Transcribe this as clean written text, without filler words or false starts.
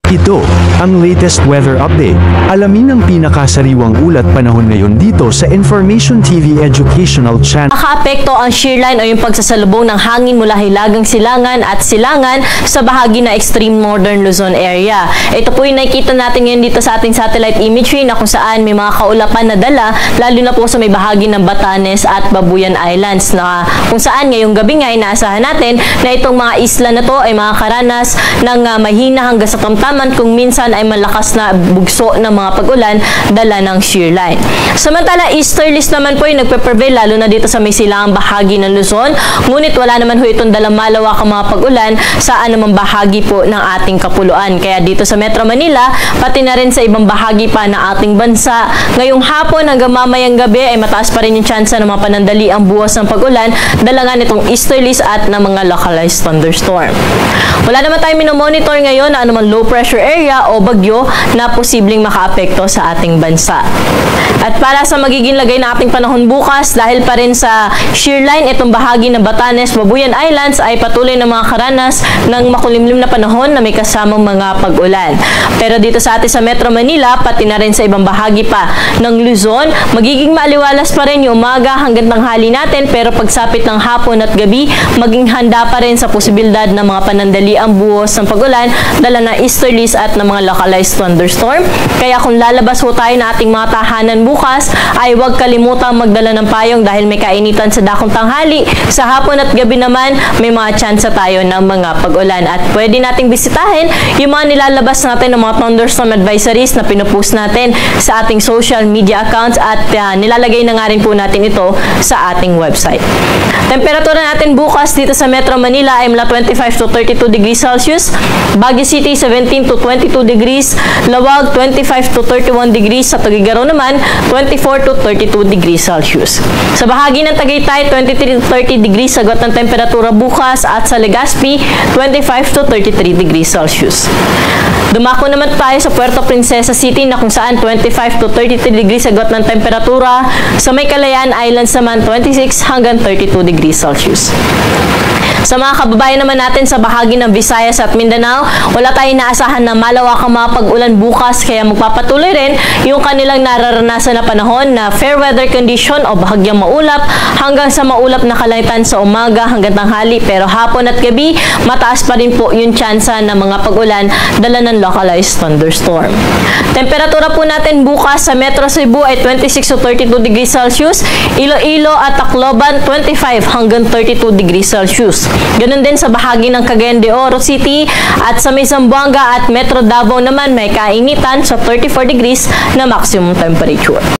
Ito, ang latest weather update. Alamin ang pinakasariwang ulat panahon ngayon dito sa Information TV Educational Channel. Nakaapekto ang shearline o yung pagsasalubong ng hangin mula Hilagang Silangan at Silangan sa bahagi na extreme northern Luzon area. Ito po yung nakikita natin ngayon dito sa ating satellite imagery na kung saan may mga kaulapan na dala, lalo na po sa may bahagi ng Batanes at Babuyan Islands, na kung saan ngayong gabi nga inaasahan natin na itong mga isla na to ay makakaranas ng mahina hanggang sa tamtaman, kung minsan ay malakas na bugso ng mga pag-ulan dala ng shearline. Samantala, easterlies naman po yung nagpe-prevail lalo na dito sa may silangang bahagi ng Luzon, ngunit wala naman ho itong dalang malawak ang mga pag-ulan sa anumang bahagi po ng ating kapuluan. Kaya dito sa Metro Manila, pati na rin sa ibang bahagi pa ng ating bansa, ngayong hapon hanggang mamayang gabi ay mataas pa rin yung tsansa ng mga panandali ang buwas ng pag-ulan dala nga nitong easterlies at ng mga localized thunderstorm. Wala naman tayong minomonitor ngayon na anumang low pressure area o bagyo na posibleng makaapekto sa ating bansa. At para sa magiging lagay ng ating panahon bukas, dahil pa rin sa shearline, itong bahagi ng Batanes, Babuyan Islands ay patuloy na mga karanas ng makulimlim na panahon na may kasamang mga pag-ulan. Pero dito sa atin sa Metro Manila, pati na rin sa ibang bahagi pa ng Luzon, magiging maaliwalas pa rin yung umaga hanggang tanghali natin, pero pagsapit ng hapon at gabi, maging handa pa rin sa posibilidad ng mga panandali ang buhos ng pag-ulan dala na easterlies at ng mga localized thunderstorm. Kaya kung lalabas ho tayo na ating mga tahanan bukas, ay huwag kalimutang magdala ng payong dahil may kainitan sa dakong tanghali. Sa hapon at gabi naman, may mga tsansa tayo ng mga pag-ulan. At pwede nating bisitahin yung mga nilalabas natin ng mga thunderstorm advisories na pinupost natin sa ating social media accounts at nilalagay na nga rin po natin ito sa ating website. Temperatura natin bukas dito sa Metro Manila ay mula 25 to 32 degrees Celsius, Baguio City 17 to 22 degrees, Lawag 25 to 31 degrees, sa Tuguegarao naman 24 to 32 degrees Celsius. Sa bahagi ng Tagaytay 23 to 30 degrees sagot ng temperatura bukas, at sa Legazpi 25 to 33 degrees Celsius. Dumako naman tayo sa Puerto Princesa City na kung saan 25 to 33 degrees sagot ng temperatura. Sa may Kalayaan Islands naman 26 hanggang 32 degrees Celsius. Sa mga kababayan naman natin sa bahagi ng Visayas at Mindanao, wala tayong naasahan na malawakang mga pag-ulan bukas, kaya magpapatuloy rin yung kanilang nararanasan na panahon na fair weather condition o bahagyang maulap hanggang sa maulap na kalangitan sa umaga hanggang tanghali, pero hapon at gabi mataas pa rin po yung tsansa ng mga pag-ulan dala ng localized thunderstorm. Temperatura po natin bukas sa Metro Cebu ay 26 to 32 degrees Celsius, Iloilo at Tacloban 25 hanggang 32 degrees Celsius. Ganun din sa bahagi ng Cagayan de Oro City, at sa may Zamboanga at Metro Davao naman may kainitan sa 34 degrees na maximum temperature.